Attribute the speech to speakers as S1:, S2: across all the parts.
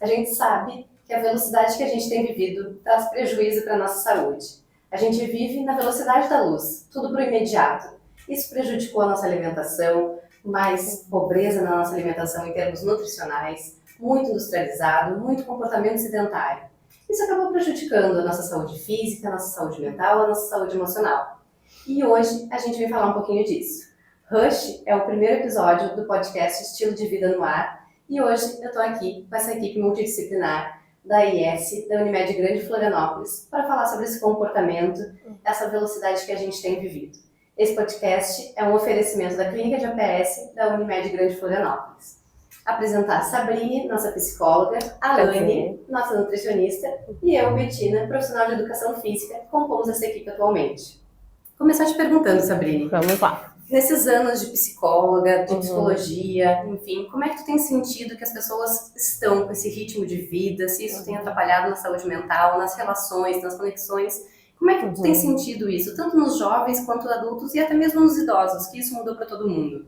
S1: gente sabe que a velocidade que a gente tem vivido traz prejuízo para a nossa saúde. A gente vive na velocidade da luz, tudo para o imediato. Isso prejudicou a nossa alimentação, mais pobreza na nossa alimentação em termos nutricionais, muito industrializado, muito comportamento sedentário. Isso acabou prejudicando a nossa saúde física, a nossa saúde mental, a nossa saúde emocional. E hoje a gente vai falar um pouquinho disso. Rush é o primeiro episódio do podcast Estilo de Vida no Ar e hoje eu estou aqui com essa equipe multidisciplinar da IES, da Unimed Grande Florianópolis, para falar sobre esse comportamento, essa velocidade que a gente tem vivido. Esse podcast é um oferecimento da Clínica de APS da Unimed Grande Florianópolis. Apresentar a Sabrine, nossa psicóloga, a Anne, nossa nutricionista, e eu, Bettina, profissional de educação física, que compomos essa equipe atualmente. Começar te perguntando, Sabrine.
S2: Vamos lá.
S1: Nesses anos de psicóloga, de psicologia, enfim, como é que tu tem sentido que as pessoas estão com esse ritmo de vida, se isso tem atrapalhado na saúde mental, nas relações, nas conexões? Como é que tu tem sentido isso, tanto nos jovens quanto nos adultos e até mesmo nos idosos, que isso mudou para todo mundo?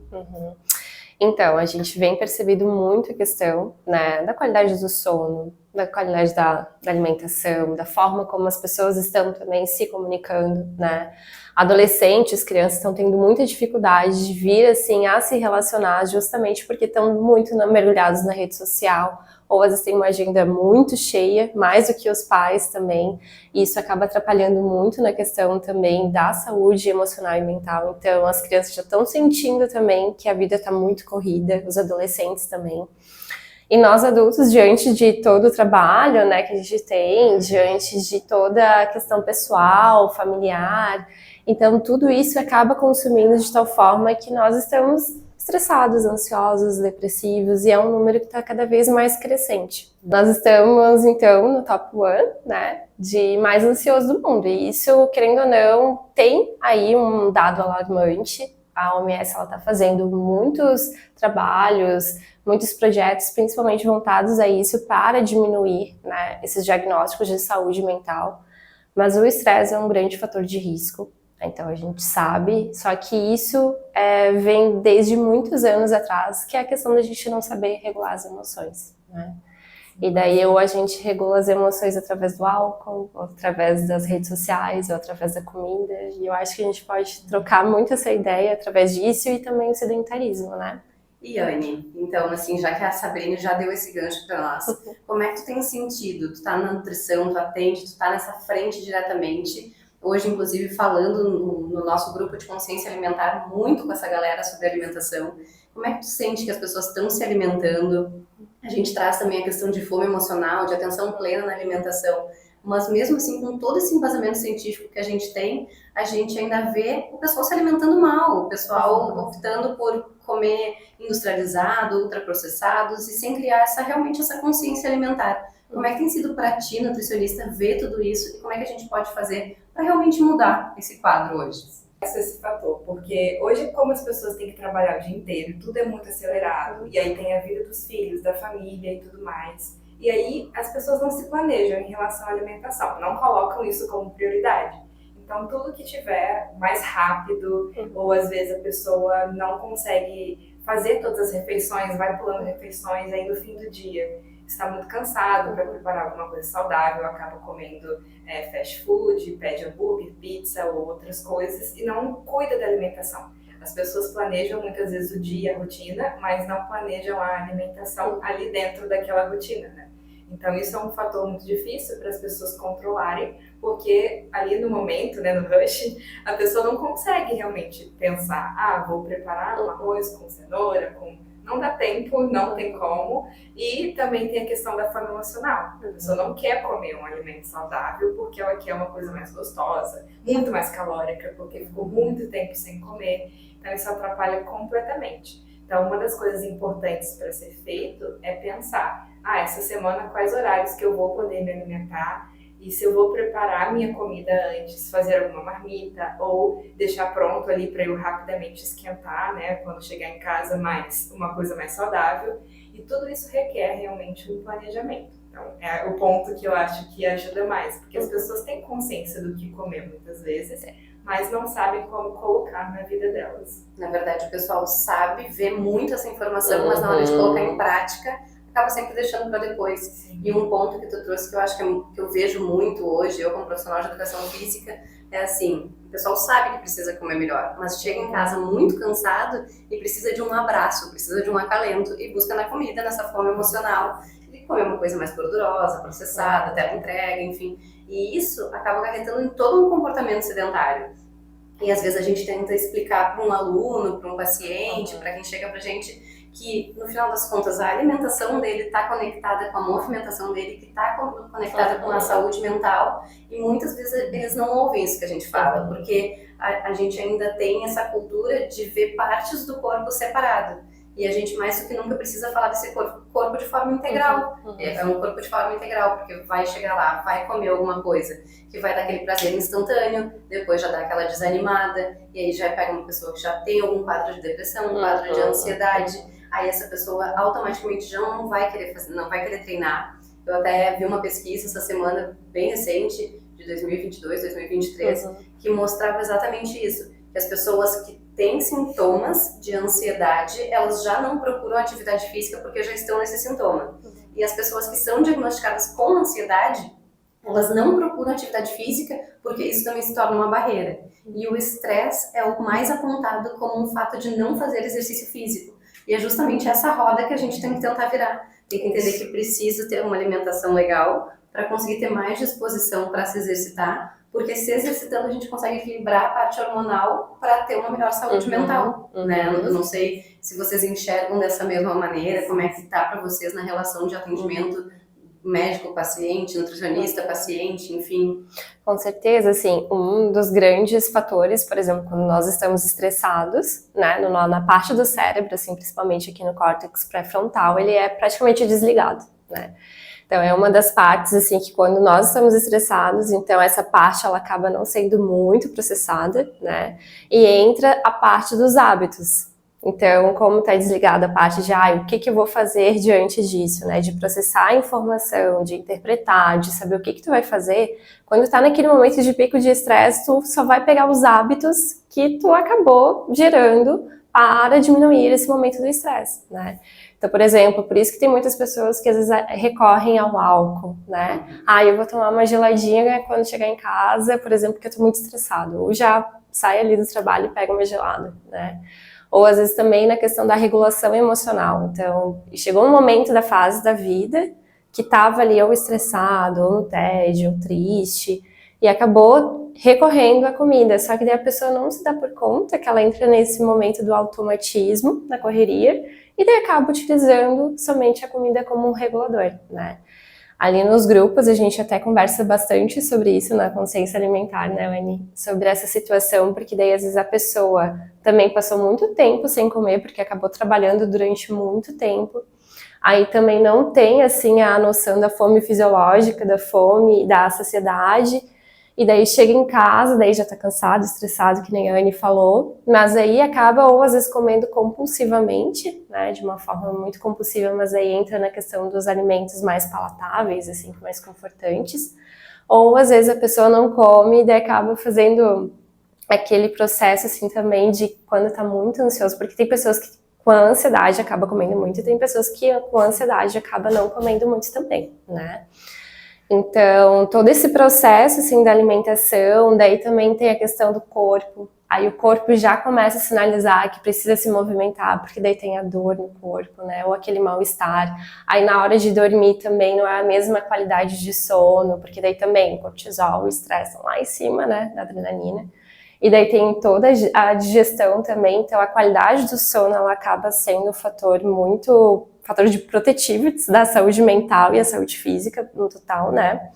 S2: Então, a gente vem percebendo muito a questão, né, da qualidade do sono, da qualidade da alimentação, da forma como as pessoas estão também se comunicando, né? Adolescentes, crianças estão tendo muita dificuldade de vir assim a se relacionar justamente porque estão muito mergulhados na rede social, ou às vezes tem uma agenda muito cheia, mais do que os pais também, e isso acaba atrapalhando muito na questão também da saúde emocional e mental. Então as crianças já estão sentindo também que a vida está muito corrida, os adolescentes também. E nós adultos, diante de todo o trabalho, né, que a gente tem, diante de toda a questão pessoal, familiar, então tudo isso acaba consumindo de tal forma que nós estamos estressados, ansiosos, depressivos, e é um número que está cada vez mais crescente. Nós estamos, então, no top 1, né, de mais ansioso do mundo, e isso, querendo ou não, tem aí um dado alarmante. A OMS está fazendo muitos trabalhos, muitos projetos, principalmente voltados a isso, para diminuir, né, esses diagnósticos de saúde mental, mas o estresse é um grande fator de risco. Então a gente sabe, só que isso vem desde muitos anos atrás, que é a questão da gente não saber regular as emoções, né? E daí ou a gente regula as emoções através do álcool, ou através das redes sociais, ou através da comida, e eu acho que a gente pode trocar muito essa ideia através disso e também o sedentarismo, né?
S1: E Anne, então assim, já que a Sabrina já deu esse gancho para nós, como é que tu tem sentido? Tu tá na nutrição, tu atende, tu tá nessa frente diretamente, hoje inclusive falando no nosso grupo de consciência alimentar muito com essa galera sobre alimentação. Como é que tu sente que as pessoas estão se alimentando? A gente traz também a questão de fome emocional, de atenção plena na alimentação, mas mesmo assim, com todo esse embasamento científico que a gente tem, a gente ainda vê o pessoal se alimentando mal, o pessoal optando por comer industrializado, ultraprocessados e sem criar realmente essa consciência alimentar. Como é que tem sido para ti, nutricionista, ver tudo isso e como é que a gente pode fazer para realmente mudar esse quadro hoje?
S3: Esse fator, porque hoje, como as pessoas têm que trabalhar o dia inteiro, tudo é muito acelerado, e aí tem a vida dos filhos, da família e tudo mais, e aí as pessoas não se planejam em relação à alimentação, não colocam isso como prioridade. Então tudo que tiver mais rápido, ou às vezes a pessoa não consegue fazer todas as refeições, vai pulando refeições, aí no fim do dia está muito cansado para preparar alguma coisa saudável, acaba comendo fast food, pede hambúrguer, pizza ou outras coisas e não cuida da alimentação. As pessoas planejam muitas vezes o dia, a rotina, mas não planejam a alimentação ali dentro daquela rotina, né? Então isso é um fator muito difícil para as pessoas controlarem, porque ali no momento, né, no rush, a pessoa não consegue realmente pensar, vou preparar um arroz com cenoura, não dá tempo, não tem como. E também tem a questão da fome emocional. A pessoa não quer comer um alimento saudável porque ela quer uma coisa mais gostosa, muito mais calórica, porque ficou muito tempo sem comer. Então isso atrapalha completamente. Então uma das coisas importantes para ser feito é pensar, essa semana quais horários que eu vou poder me alimentar, e se eu vou preparar minha comida antes, fazer alguma marmita ou deixar pronto ali para eu rapidamente esquentar, né, quando chegar em casa, uma coisa mais saudável. E tudo isso requer realmente um planejamento. Então, é o ponto que eu acho que ajuda mais, porque as pessoas têm consciência do que comer muitas vezes, mas não sabem como colocar na vida delas.
S1: Na verdade, o pessoal sabe, vê muito essa informação, mas na hora de colocar em prática, acaba sempre deixando para depois.
S3: Sim.
S1: E um ponto que tu trouxe que eu acho que eu vejo muito hoje, eu como profissional de educação física, é assim, o pessoal sabe que precisa comer melhor, mas chega em casa muito cansado e precisa de um abraço, precisa de um acalento e busca na comida, nessa fome emocional, e comer uma coisa mais gordurosa, processada, teleentrega, enfim. E isso acaba acarretando em todo um comportamento sedentário. E às vezes a gente tenta explicar para um aluno, para um paciente, para quem chega pra gente, que no final das contas a alimentação dele está conectada com a movimentação dele, que está conectada com a saúde mental, e muitas vezes eles não ouvem isso que a gente fala, porque a gente ainda tem essa cultura de ver partes do corpo separado. E a gente mais do que nunca precisa falar desse corpo de forma integral. É um corpo de forma integral, porque vai chegar lá, vai comer alguma coisa que vai dar aquele prazer instantâneo, depois já dá aquela desanimada, e aí já pega uma pessoa que já tem algum quadro de depressão, um quadro de ansiedade, aí essa pessoa automaticamente já não vai querer fazer, não vai querer treinar. Eu até vi uma pesquisa essa semana bem recente, de 2022, 2023, que mostrava exatamente isso, que as pessoas que têm sintomas de ansiedade, elas já não procuram atividade física porque já estão nesse sintoma. E as pessoas que são diagnosticadas com ansiedade, elas não procuram atividade física porque isso também se torna uma barreira. E o estresse é o mais apontado como um fato de não fazer exercício físico. E é justamente essa roda que a gente tem que tentar virar. Tem que entender que precisa ter uma alimentação legal para conseguir ter mais disposição para se exercitar, porque se exercitando a gente consegue equilibrar a parte hormonal para ter uma melhor saúde mental, né? Eu não sei se vocês enxergam dessa mesma maneira, como é que tá para vocês na relação de atendimento médico-paciente, nutricionista-paciente, enfim.
S2: Com certeza, assim, um dos grandes fatores, por exemplo, quando nós estamos estressados, né, na parte do cérebro, assim, principalmente aqui no córtex pré-frontal, ele é praticamente desligado, né? Então, é uma das partes, assim, que quando nós estamos estressados, então essa parte, ela acaba não sendo muito processada, né? E entra a parte dos hábitos. Então, como está desligada a parte de, o que eu vou fazer diante disso, né? De processar a informação, de interpretar, de saber o que tu vai fazer. Quando está naquele momento de pico de estresse, tu só vai pegar os hábitos que tu acabou gerando para diminuir esse momento do estresse, né? Então, por exemplo, por isso que tem muitas pessoas que às vezes recorrem ao álcool, né? Eu vou tomar uma geladinha quando chegar em casa, por exemplo, porque eu tô muito estressado. Ou já sai ali do trabalho e pega uma gelada, né? Ou às vezes também na questão da regulação emocional. Então, chegou um momento da fase da vida que tava ali ou estressado, ou no tédio, ou triste, e acabou recorrendo à comida. Só que daí a pessoa não se dá por conta que ela entra nesse momento do automatismo, da correria, e daí acaba utilizando somente a comida como um regulador, né? Ali nos grupos a gente até conversa bastante sobre isso na consciência alimentar, né, Anny? Sobre essa situação, porque daí às vezes a pessoa também passou muito tempo sem comer, porque acabou trabalhando durante muito tempo. Aí também não tem, assim, a noção da fome fisiológica, da fome, da saciedade. E daí chega em casa, daí já tá cansado, estressado, que nem a Anny falou, mas aí acaba ou às vezes comendo compulsivamente, né, de uma forma muito compulsiva, mas aí entra na questão dos alimentos mais palatáveis, assim, mais confortantes, ou às vezes a pessoa não come e daí acaba fazendo aquele processo, assim, também de quando tá muito ansioso, porque tem pessoas que com a ansiedade acaba comendo muito e tem pessoas que com a ansiedade acaba não comendo muito também, né? Então, todo esse processo, assim, da alimentação, daí também tem a questão do corpo. Aí o corpo já começa a sinalizar que precisa se movimentar, porque daí tem a dor no corpo, né? Ou aquele mal-estar. Aí na hora de dormir também não é a mesma qualidade de sono, porque daí também o cortisol, o estresse estão lá em cima, né? Da adrenalina. E daí tem toda a digestão também, então a qualidade do sono, ela acaba sendo um fator de protetivo da saúde mental e a saúde física no total, né?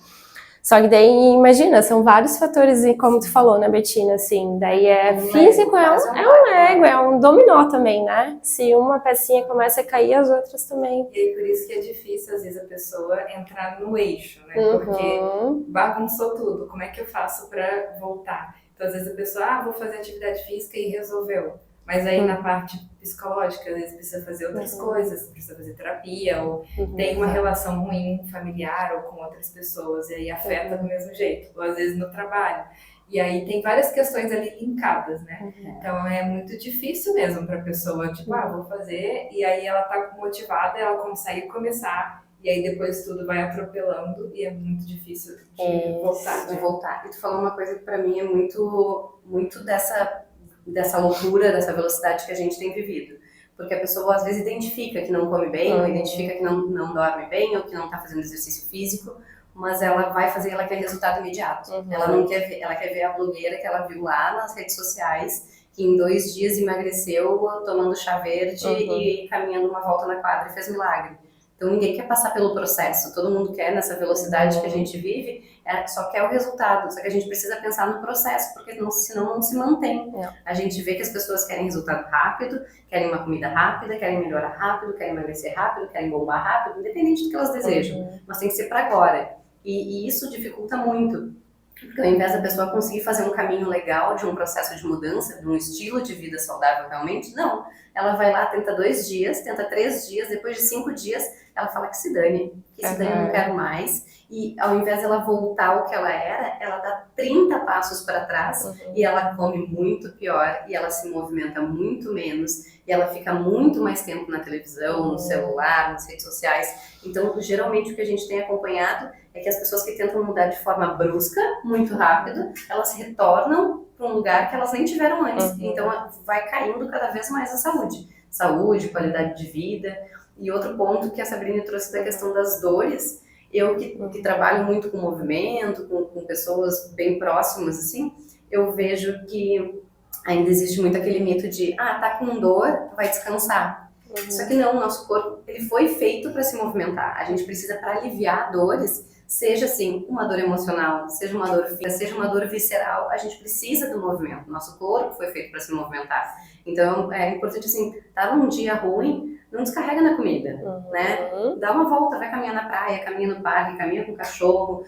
S2: Só que daí, imagina, são vários fatores, e como tu falou, né, Bettina, assim, daí físico, é um ego, é um dominó também, né? Se uma pecinha começa a cair, as outras também.
S3: E aí, por isso que é difícil, às vezes, a pessoa entrar no eixo, né? Porque bagunçou tudo, como é que eu faço pra voltar? Então, às vezes a pessoa, vou fazer atividade física e resolveu. Mas aí na parte psicológica, às vezes precisa fazer outras coisas, precisa fazer terapia, ou tem uma relação ruim familiar ou com outras pessoas, e aí afeta do mesmo jeito, ou às vezes no trabalho. E aí tem várias questões ali linkadas, né?
S2: Uhum.
S3: Então é muito difícil mesmo para a pessoa, tipo, vou fazer, e aí ela tá motivada, ela consegue começar, e aí depois tudo vai atropelando e é muito difícil de voltar.
S1: De voltar. E tu falou uma coisa que pra mim é muito dessa loucura, dessa velocidade que a gente tem vivido. Porque a pessoa às vezes identifica que não come bem, ou identifica que não dorme bem, ou que não tá fazendo exercício físico, mas ela vai fazer, ela quer resultado imediato. Ela não quer ver, ela quer ver a blogueira que ela viu lá nas redes sociais, que em 2 dias emagreceu tomando chá verde e caminhando uma volta na quadra e fez milagre. Então ninguém quer passar pelo processo, todo mundo quer, nessa velocidade que a gente vive, só quer o resultado, só que a gente precisa pensar no processo, porque senão não se mantém. A gente vê que as pessoas querem resultado rápido, querem uma comida rápida, querem melhorar rápido, querem emagrecer rápido, querem bombar rápido, independente do que elas desejam, mas tem que ser para agora. E isso dificulta muito, porque ao invés da pessoa conseguir fazer um caminho legal de um processo de mudança, de um estilo de vida saudável realmente, não. Ela vai lá, tenta 2 dias, tenta 3 dias, depois de 5 dias, ela fala que se dane, eu não quero mais. E ao invés dela voltar ao que ela era, ela dá 30 passos para trás e ela come muito pior, e ela se movimenta muito menos, e ela fica muito mais tempo na televisão, no celular, nas redes sociais. Então, geralmente o que a gente tem acompanhado é que as pessoas que tentam mudar de forma brusca, muito rápido, elas retornam para um lugar que elas nem tiveram antes. Então, vai caindo cada vez mais a saúde. Saúde, qualidade de vida. E outro ponto que a Sabrina trouxe da questão das dores, eu que trabalho muito com movimento, com pessoas bem próximas, assim, eu vejo que ainda existe muito aquele mito de, tá com dor, vai descansar. Só que não, o nosso corpo, ele foi feito para se movimentar. A gente precisa, para aliviar dores, seja assim, uma dor emocional, seja uma dor física, seja uma dor visceral, a gente precisa do movimento. Nosso corpo foi feito para se movimentar. Então, é importante, assim, tá num dia ruim, não descarrega na comida, né? Dá uma volta, vai caminhar na praia, caminha no parque, caminha com o cachorro,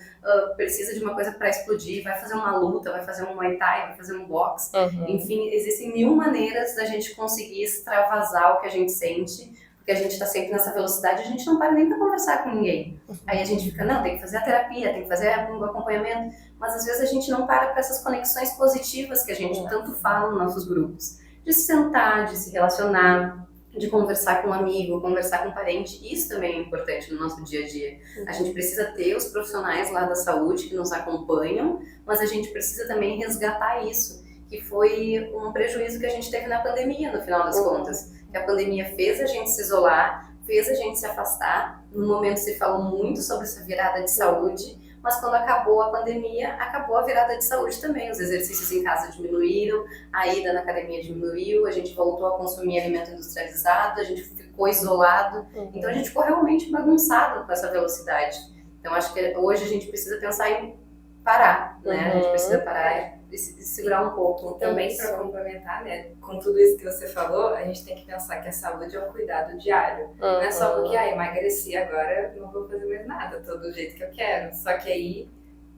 S1: precisa de uma coisa para explodir, vai fazer uma luta, vai fazer um Muay Thai, vai fazer um boxe. Enfim, existem 1000 maneiras da gente conseguir extravasar o que a gente sente, porque a gente está sempre nessa velocidade, a gente não para nem para conversar com ninguém. Aí a gente fica, não, tem que fazer a terapia, tem que fazer um acompanhamento, mas às vezes a gente não para essas conexões positivas que a gente tanto fala nos nossos grupos. De se sentar, de se relacionar, de conversar com um amigo, conversar com um parente, isso também é importante no nosso dia a dia. A gente precisa ter os profissionais lá da saúde que nos acompanham, mas a gente precisa também resgatar isso, que foi um prejuízo que a gente teve na pandemia, no final das contas. Que a pandemia fez a gente se isolar, fez a gente se afastar. No momento se falou muito sobre essa virada de saúde, mas quando acabou a pandemia, acabou a virada de saúde também. Os exercícios em casa diminuíram, a ida na academia diminuiu, a gente voltou a consumir alimento industrializado, a gente ficou isolado. Então a gente ficou realmente bagunçado com essa velocidade. Então acho que hoje a gente precisa pensar em parar, né? A gente precisa parar e segurar um pouco.
S3: Também para complementar, né, com tudo isso que você falou, a gente tem que pensar que a saúde é um cuidado diário. Não é só porque, emagreci agora, não vou fazer mais nada, tô do jeito que eu quero. Só que aí,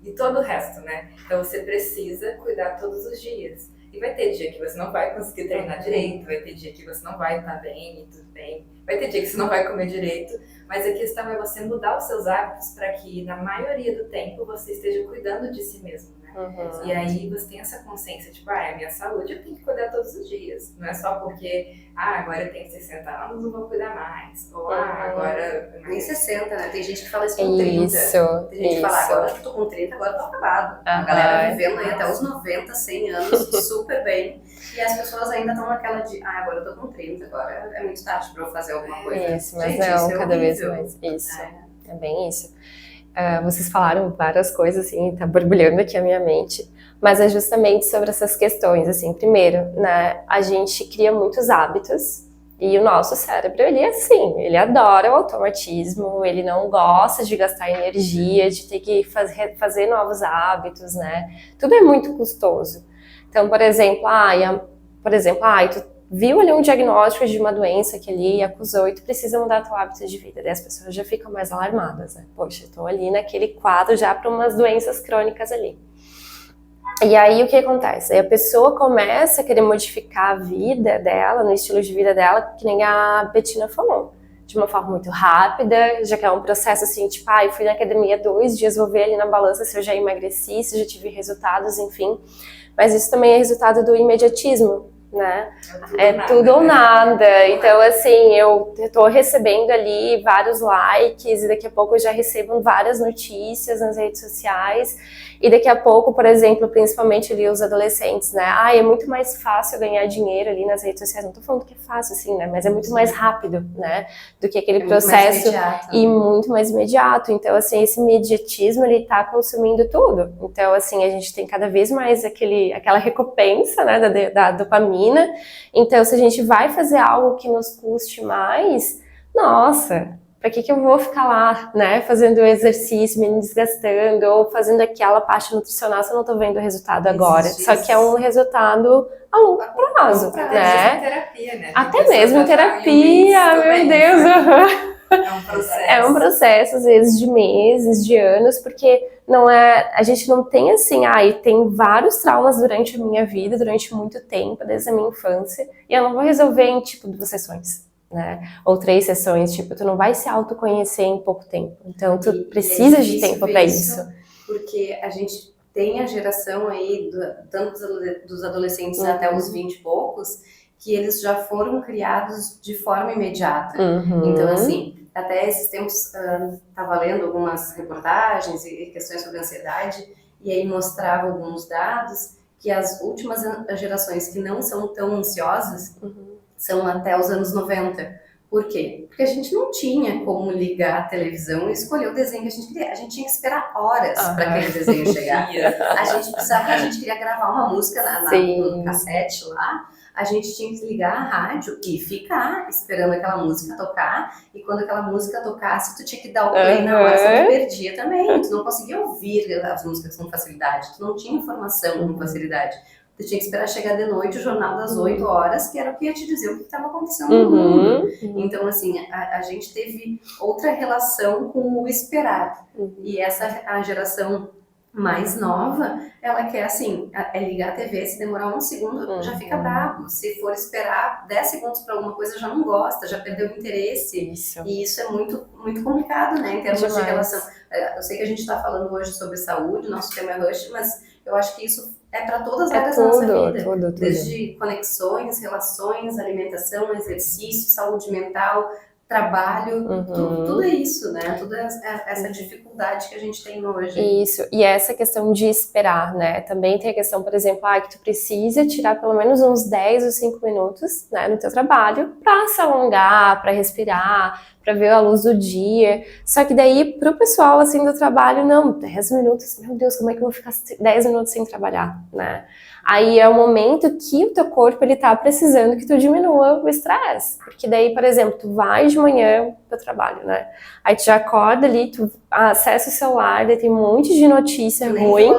S3: e todo o resto, né? Então você precisa cuidar todos os dias. E vai ter dia que você não vai conseguir treinar direito, vai ter dia que você não vai estar bem e tudo bem, vai ter dia que você não vai comer direito, mas a questão é você mudar os seus hábitos para que, na maioria do tempo, você esteja cuidando de si mesmo. E aí você tem essa consciência, tipo, é a minha saúde, eu tenho que cuidar todos os dias. Não é só porque, agora eu tenho 60 anos, não vou cuidar mais. Ou, agora...
S1: Nem 60, né? Tem gente que fala isso com 30. Tem gente que fala, agora eu tô com 30, agora eu tô acabado. A galera vivendo aí até os 90, 100 anos, super bem. E as pessoas ainda estão naquela de, agora eu tô com 30, agora é muito tarde pra eu fazer alguma coisa.
S2: Isso, mas gente, não, cada vez mais. Isso, é bem isso. Vocês falaram várias coisas, assim, tá borbulhando aqui a minha mente, mas é justamente sobre essas questões, assim, primeiro, né, a gente cria muitos hábitos e o nosso cérebro, ele é assim, ele adora o automatismo, ele não gosta de gastar energia, de ter que fazer novos hábitos, né, tudo é muito custoso. Então, por exemplo, tu viu ali um diagnóstico de uma doença que ali acusou e tu precisa mudar teu hábito de vida. Daí as pessoas já ficam mais alarmadas, né? Poxa, eu tô ali naquele quadro já para umas doenças crônicas ali. E aí o que acontece? Aí a pessoa começa a querer modificar a vida dela, no estilo de vida dela, que nem a Bettina falou. de uma forma muito rápida, já que é um processo assim, tipo, fui na academia 2 dias, vou ver ali na balança se eu já emagreci, se eu já tive resultados, enfim. Mas isso também é resultado do imediatismo, né? É tudo ou nada. Então, assim, eu tô recebendo ali vários likes e daqui a pouco eu já recebo várias notícias nas redes sociais. E daqui a pouco, por exemplo, principalmente ali os adolescentes, né? É muito mais fácil ganhar dinheiro ali nas redes sociais. Não tô falando que é fácil, assim, né? Mas é muito mais rápido, né? Do que aquele processo e muito mais imediato. Então, assim, esse imediatismo, ele tá consumindo tudo. Então, assim, a gente tem cada vez mais aquela recompensa, né? Da dopamina. Então, se a gente vai fazer algo que nos custe mais, nossa, para que eu vou ficar lá, né, fazendo o exercício, me desgastando, ou fazendo aquela parte nutricional se eu não tô vendo o resultado agora. Só que é um resultado a longo prazo, né?
S3: Terapia, né?
S2: Até mesmo terapia, meu Deus!
S3: É um processo.
S2: É um processo, às vezes, de meses, de anos, porque a gente não tem assim, tem vários traumas durante a minha vida, durante muito tempo, desde a minha infância, e eu não vou resolver em, 2 sessões. Né? Ou 3 sessões, tu não vai se autoconhecer em pouco tempo. Então, tu precisa de tempo para isso.
S1: Porque a gente tem a geração aí, tanto dos adolescentes até os 20 e poucos, que eles já foram criados de forma imediata. Então, assim, até esses tempos, estava lendo algumas reportagens e questões sobre ansiedade, e aí mostrava alguns dados que as últimas gerações que não são tão ansiosas, são até os anos 90. Por quê? Porque a gente não tinha como ligar a televisão e escolher o desenho que a gente queria. A gente tinha que esperar horas para aquele desenho chegar. A gente queria gravar uma música no cassete lá, a gente tinha que ligar a rádio e ficar esperando aquela música tocar, e quando aquela música tocasse, tu tinha que dar o play na hora, senão tu perdia também. Tu não conseguia ouvir as músicas com facilidade, tu não tinha informação com facilidade. Tu tinha que esperar chegar de noite o jornal das 8 horas, que era o que ia te dizer o que estava acontecendo no mundo. Então, assim, a gente teve outra relação com o esperar. E a geração mais nova, ela quer, assim, ligar a TV, se demorar 1 segundo, já fica bravo. Se for esperar 10 segundos para alguma coisa, já não gosta, já perdeu o interesse. E isso é muito, muito complicado, né, em termos de relação. Eu sei que a gente está falando hoje sobre saúde, nosso tema é Rush, mas eu acho que isso é para todas as áreas da nossa vida. Tudo. Desde conexões, relações, alimentação, exercício, saúde mental, trabalho, tudo é isso, né? Toda essa dificuldade que a gente tem hoje.
S2: Isso, e essa questão de esperar, né? Também tem a questão, por exemplo, que tu precisa tirar pelo menos uns 10 ou 5 minutos, né, no teu trabalho para se alongar, para respirar, para ver a luz do dia. Só que daí, pro pessoal, assim, do trabalho, não, 10 minutos, meu Deus, como é que eu vou ficar 10 minutos sem trabalhar, né? Aí é o momento que o teu corpo, ele tá precisando que tu diminua o estresse. Porque daí, por exemplo, tu vai de manhã pro trabalho, né? Aí tu já acorda ali, tu acessa o celular, daí tem um monte de notícia ruim.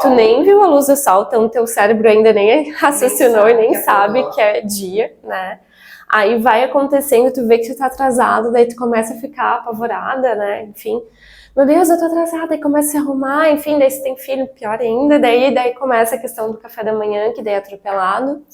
S2: Tu nem viu a luz do sol, então teu cérebro ainda nem raciocinou e nem sabe que é dia, né? Aí vai acontecendo, tu vê que tu tá atrasado, daí tu começa a ficar apavorada, né? Enfim, meu Deus, eu tô atrasada, aí começa a se arrumar, enfim, daí se tem filho, pior ainda, daí começa a questão do café da manhã, que daí é atropelado.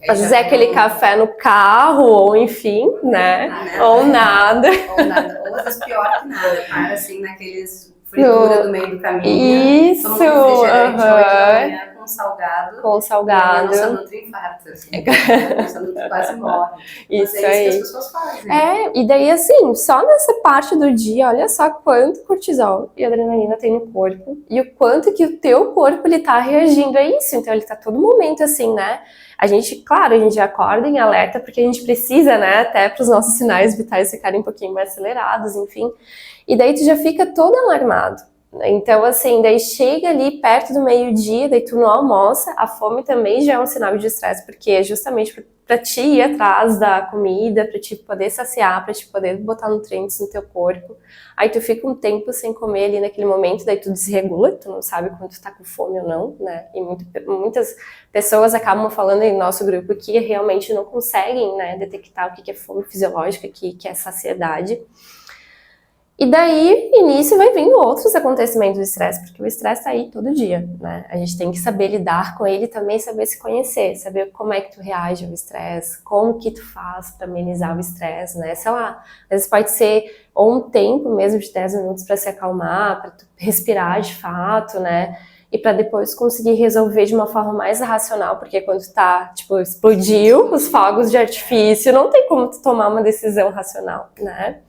S2: Às vezes é aquele café no carro, ou enfim, né? Ou nada.
S1: Ou às vezes pior que nada, para assim naqueles fritura do meio do caminho.
S2: Isso,
S1: toma um refrigerante 8 da manhã com salgado.
S2: Com salgado.
S1: E a nossa Nutri infarta, assim. A nossa Nutri quase morre.
S2: Isso
S1: mas é
S2: aí.
S1: isso que as pessoas fazem.
S2: E daí assim, só nessa parte do dia, olha só quanto cortisol e adrenalina tem no corpo e o quanto que o teu corpo, ele tá reagindo a isso. Então ele tá todo momento assim, né? A gente, claro, a gente acorda em alerta porque a gente precisa, né, até para os nossos sinais vitais ficarem um pouquinho mais acelerados, enfim. E daí tu já fica todo alarmado. Então, assim, daí chega ali perto do meio-dia, daí tu não almoça, a fome também já é um sinal de estresse, porque é justamente para te ir atrás da comida, para te poder saciar, para te poder botar nutrientes no teu corpo. Aí tu fica um tempo sem comer ali naquele momento, daí tu desregula, tu não sabe quando tu tá com fome ou não, né? E muitas pessoas acabam falando em nosso grupo que realmente não conseguem, né, detectar o que é fome fisiológica, que é saciedade. E daí, início, vai vindo outros acontecimentos do estresse, porque o estresse tá aí todo dia, né? A gente tem que saber lidar com ele e também saber se conhecer, saber como é que tu reage ao estresse, como que tu faz para amenizar o estresse, né? Sei lá, às vezes pode ser ou um tempo mesmo de 10 minutos para se acalmar, para tu respirar de fato, né? E para depois conseguir resolver de uma forma mais racional, porque quando tá, tipo, explodiu os fogos de artifício, não tem como tu tomar uma decisão racional, né?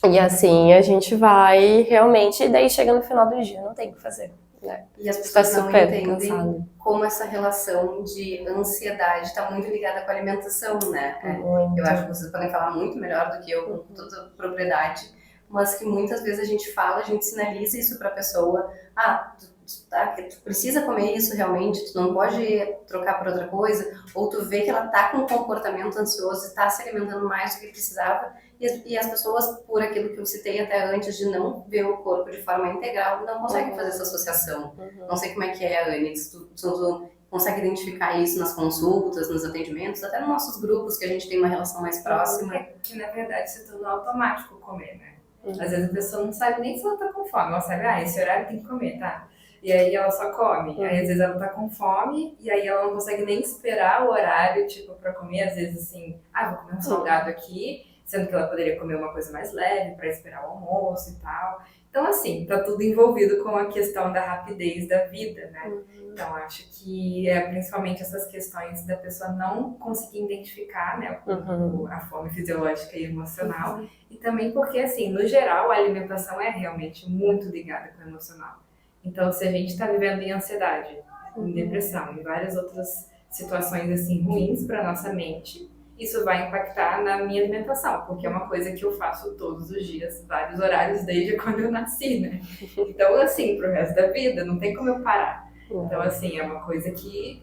S2: E assim a gente vai realmente, e daí chega no final do dia, não tem o que fazer, né?
S1: E as
S2: Está
S1: pessoas não
S2: super
S1: entendem
S2: cansado.
S1: como essa relação de ansiedade está muito ligada com a alimentação, né?
S2: Muito.
S1: Eu acho que vocês podem falar muito melhor do que eu, com toda a propriedade, mas que muitas vezes a gente fala, a gente sinaliza isso para a pessoa, tu precisa comer isso realmente, tu não pode trocar por outra coisa, ou tu vê que ela tá com um comportamento ansioso e tá se alimentando mais do que precisava, e as pessoas, por aquilo que eu citei até antes, de não ver o corpo de forma integral, não conseguem fazer essa associação. Não sei como é que é, Anne, se tu consegue identificar isso nas consultas, nos atendimentos, até nos nossos grupos, que a gente tem uma relação mais próxima.
S3: É que, na verdade, se tornou automático comer, né? Às vezes a pessoa não sabe nem se ela tá com fome, ela sabe, esse horário tem que comer, tá? E aí ela só come. Aí às vezes ela tá com fome e aí ela não consegue nem esperar o horário, tipo, pra comer. Às vezes assim, vou comer um salgado aqui, sendo que ela poderia comer uma coisa mais leve pra esperar o almoço e tal. Então assim, tá tudo envolvido com a questão da rapidez da vida, né? Então acho que é principalmente essas questões da pessoa não conseguir identificar, né, a fome fisiológica e emocional. E também porque, assim, no geral, a alimentação é realmente muito ligada com o emocional. Então, se a gente está vivendo em ansiedade, em depressão, em várias outras situações assim ruins para nossa mente, isso vai impactar na minha alimentação, porque é uma coisa que eu faço todos os dias, vários horários desde quando eu nasci, né? Então, assim, pro resto da vida, não tem como eu parar. Então, assim, é uma coisa que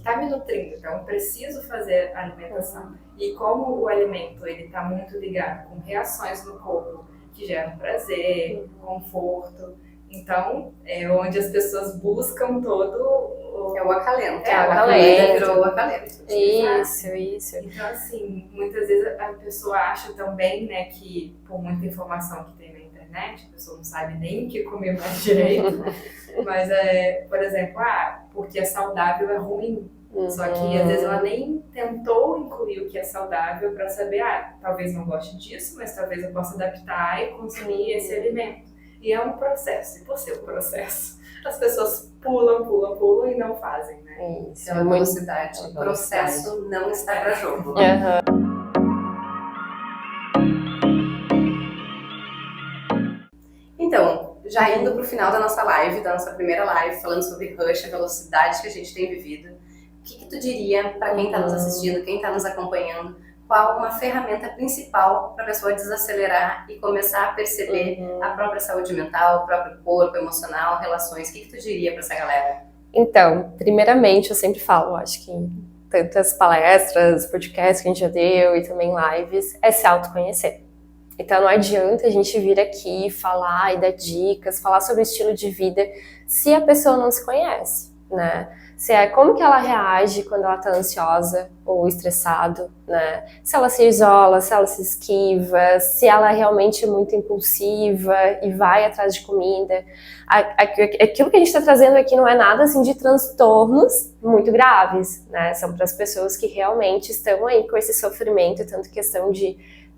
S3: tá me nutrindo, então eu preciso fazer a alimentação. E como o alimento, ele tá muito ligado com reações no corpo que geram prazer, conforto, então é onde as pessoas buscam todo
S1: É o acalento.
S2: a
S1: comida virou o acalento.
S2: Isso.
S3: Então, assim, muitas vezes a pessoa acha também, né, que por muita informação que tem na internet, a pessoa não sabe nem o que comer mais direito, mas por exemplo, porque é saudável é ruim. Só que às vezes ela nem tentou incluir o que é saudável para saber, talvez não goste disso, mas talvez eu possa adaptar e consumir esse alimento. E é um processo, e por ser um processo, as pessoas pulam e não fazem, né?
S1: Isso, é uma velocidade. O processo não está para jogo. Então, já indo para o final da nossa live, da nossa primeira live, falando sobre rush, a velocidade que a gente tem vivido, o que tu diria para quem está nos assistindo, quem está nos acompanhando, qual uma ferramenta principal para a pessoa desacelerar e começar a perceber a própria saúde mental, o próprio corpo, emocional, relações? O que tu diria para essa galera?
S2: Então, primeiramente, eu sempre falo, acho que tantas palestras, podcasts que a gente já deu e também lives, é se autoconhecer. Então não adianta a gente vir aqui falar e dar dicas, falar sobre o estilo de vida se a pessoa não se conhece, né? Como que ela reage quando ela tá ansiosa ou estressado, né? Se ela se isola, se ela se esquiva, se ela realmente é muito impulsiva e vai atrás de comida. Aquilo que a gente está trazendo aqui não é nada assim de transtornos muito graves, né? São para as pessoas que realmente estão aí com esse sofrimento, tanto questão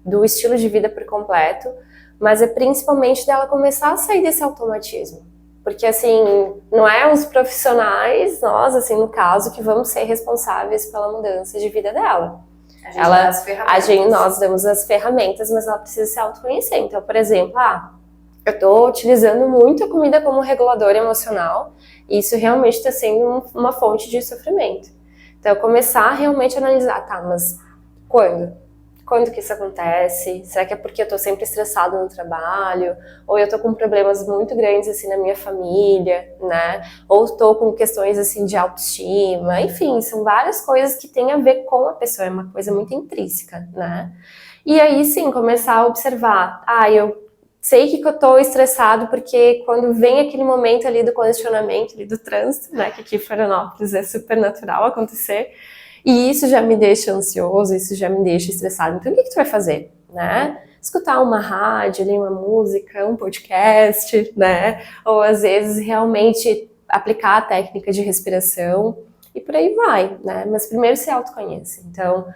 S2: do estilo de vida por completo, mas é principalmente dela começar a sair desse automatismo. Porque, assim, não é os profissionais, nós, assim, no caso, que vamos ser responsáveis pela mudança de vida dela. Nós damos as ferramentas, mas ela precisa se autoconhecer. Então, por exemplo, eu estou utilizando muito a comida como regulador emocional e isso realmente está sendo uma fonte de sofrimento. Então, começar a realmente analisar, mas quando? Quando que isso acontece? Será que é porque eu tô sempre estressado no trabalho? Ou eu tô com problemas muito grandes, assim, na minha família, né? Ou tô com questões, assim, de autoestima. Enfim, são várias coisas que têm a ver com a pessoa. É uma coisa muito intrínseca, né? E aí, sim, começar a observar. Eu sei que eu tô estressado porque quando vem aquele momento ali do congestionamento, ali do trânsito, né? Que aqui em Florianópolis é super natural acontecer. E isso já me deixa ansioso, isso já me deixa estressado. Então, o que tu vai fazer, né? escutar uma rádio, ler uma música, um podcast, né? Ou às vezes realmente aplicar a técnica de respiração e por aí vai, né? Mas primeiro se autoconhece. Então,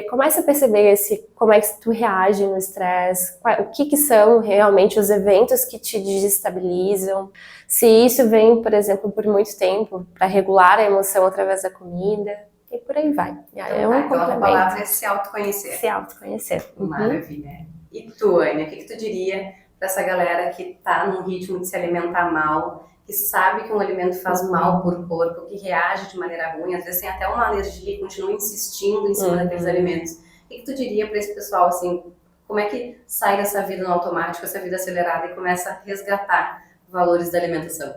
S2: começa a perceber como é que tu reage no estresse, o que são realmente os eventos que te desestabilizam, se isso vem, por exemplo, por muito tempo, para regular a emoção através da comida, e por aí vai.
S1: Então, então a palavra é se autoconhecer.
S2: Se autoconhecer.
S1: Maravilha. E tu, Ania, o que tu diria para essa galera que tá num ritmo de se alimentar mal, que sabe que um alimento faz mal por corpo, que reage de maneira ruim, às vezes tem até uma alergia e continua insistindo em cima daqueles alimentos. O que tu diria para esse pessoal, assim, como é que sai dessa vida no automático, essa vida acelerada e começa a resgatar valores da alimentação?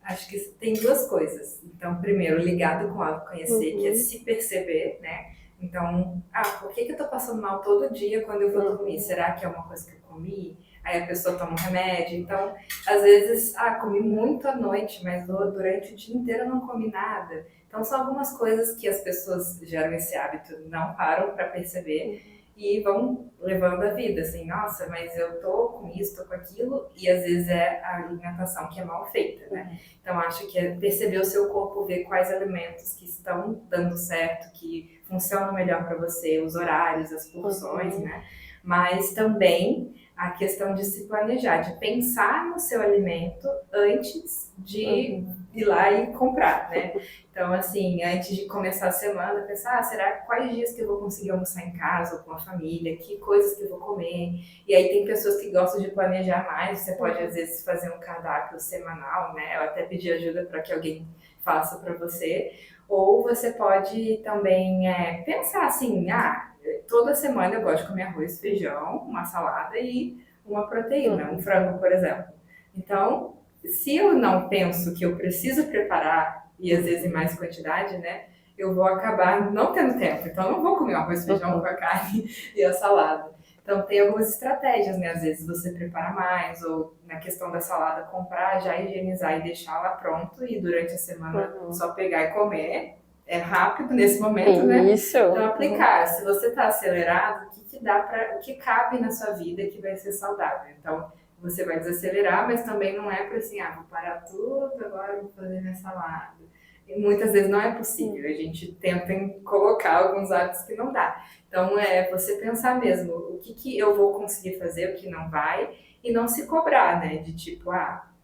S3: Acho que tem duas coisas. Então, primeiro, ligado com o autoconhecer, que é se perceber, né? Então, por que eu tô passando mal todo dia quando eu vou dormir? Será que é uma coisa que eu comi? Aí a pessoa toma um remédio. Então, às vezes, comi muito à noite, mas durante o dia inteiro eu não comi nada. Então, são algumas coisas que as pessoas geram esse hábito, não param para perceber e vão levando a vida, assim, nossa, mas eu tô com isso, tô com aquilo, e às vezes é a alimentação que é mal feita, né? Então, acho que é perceber o seu corpo, ver quais alimentos que estão dando certo, que funcionam melhor para você, os horários, as porções, né? Mas também a questão de se planejar, de pensar no seu alimento antes de ir lá e comprar, né? Então, assim, antes de começar a semana, pensar, quais dias que eu vou conseguir almoçar em casa ou com a família, que coisas que eu vou comer. E aí tem pessoas que gostam de planejar mais, você pode às vezes fazer um cardápio semanal, né? Ou até pedir ajuda para que alguém faça para você. Ou você pode também pensar assim, toda semana eu gosto de comer arroz, feijão, uma salada e uma proteína, um frango, por exemplo. Então, se eu não penso que eu preciso preparar, e às vezes em mais quantidade, né, eu vou acabar não tendo tempo. Então, eu não vou comer o arroz, feijão com a carne e a salada. Então, tem algumas estratégias, né? Às vezes você prepara mais, ou na questão da salada, comprar, já higienizar e deixar lá pronto, e durante a semana só pegar e comer. É rápido nesse momento, né?
S2: Isso.
S3: Então, aplicar. Se você está acelerado, o que cabe na sua vida que vai ser saudável? Então, você vai desacelerar, mas também não é para assim, vou parar tudo, agora vou fazer minha salada. E muitas vezes não é possível. A gente tenta colocar alguns hábitos que não dá. Então, é você pensar mesmo o que eu vou conseguir fazer, o que não vai, e não se cobrar, né? De tipo,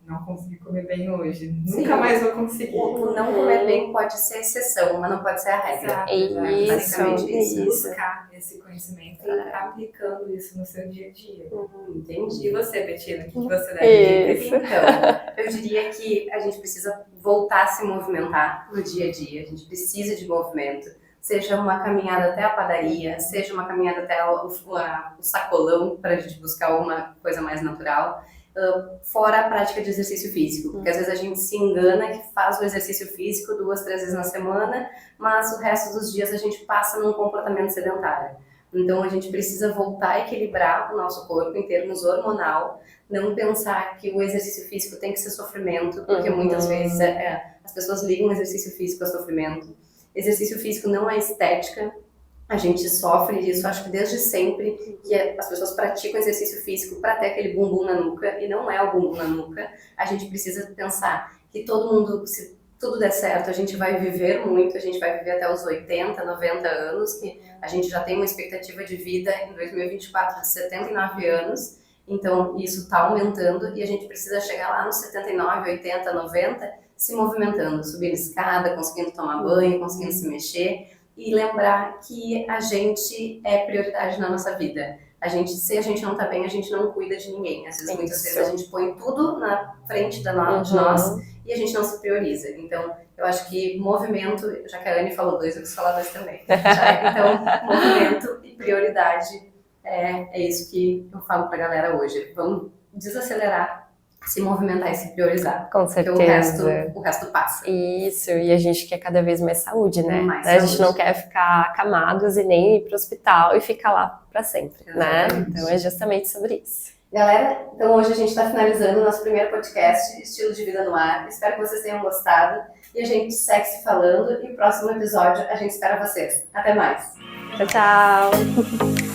S3: não consegui comer bem hoje, nunca mais vou conseguir.
S1: O não comer bem pode ser exceção, mas não pode ser a regra.
S2: Isso.
S3: Buscar esse conhecimento e aplicando isso no seu dia a dia.
S1: Entendi.
S3: E você, Betina, o que você deve dizer?
S1: Então, eu diria que a gente precisa voltar a se movimentar no dia a dia. A gente precisa de movimento. Seja uma caminhada até a padaria, seja uma caminhada até o sacolão, para a gente buscar alguma coisa mais natural. Fora a prática de exercício físico, porque às vezes a gente se engana que faz o exercício físico 2, 3 vezes na semana, mas o resto dos dias a gente passa num comportamento sedentário. Então a gente precisa voltar a equilibrar o nosso corpo em termos hormonal, não pensar que o exercício físico tem que ser sofrimento, porque muitas vezes as pessoas ligam o exercício físico a sofrimento. Exercício físico não é estética. A gente sofre disso, acho que desde sempre, que as pessoas praticam exercício físico para ter aquele bumbum na nuca, e não é o bumbum na nuca. A gente precisa pensar que todo mundo, se tudo der certo, a gente vai viver muito, a gente vai viver até os 80, 90 anos, que a gente já tem uma expectativa de vida em 2024 de 79 anos, então isso está aumentando e a gente precisa chegar lá nos 79, 80, 90, se movimentando, subindo escada, conseguindo tomar banho, conseguindo se mexer, e lembrar que a gente é prioridade na nossa vida. Se a gente não tá bem, a gente não cuida de ninguém. Às vezes, muitas vezes a gente põe tudo na frente de nós e a gente não se prioriza. Então, eu acho que movimento, já que a Anne falou 2, eu quis falar 2 também. Então, movimento e prioridade é isso que eu falo pra galera hoje. Vamos desacelerar, se movimentar e se priorizar.
S2: Com certeza.
S1: Porque o resto passa.
S2: Isso, e a gente quer cada vez mais saúde, né?
S1: Mais
S2: A gente não quer ficar acamados e nem ir pro hospital e ficar lá para sempre, né? Então é justamente sobre isso.
S1: Galera, então hoje a gente está finalizando o nosso primeiro podcast, Estilo de Vida no Ar. Espero que vocês tenham gostado e a gente segue se falando e no próximo episódio a gente espera vocês. Até mais!
S2: Tchau, tchau!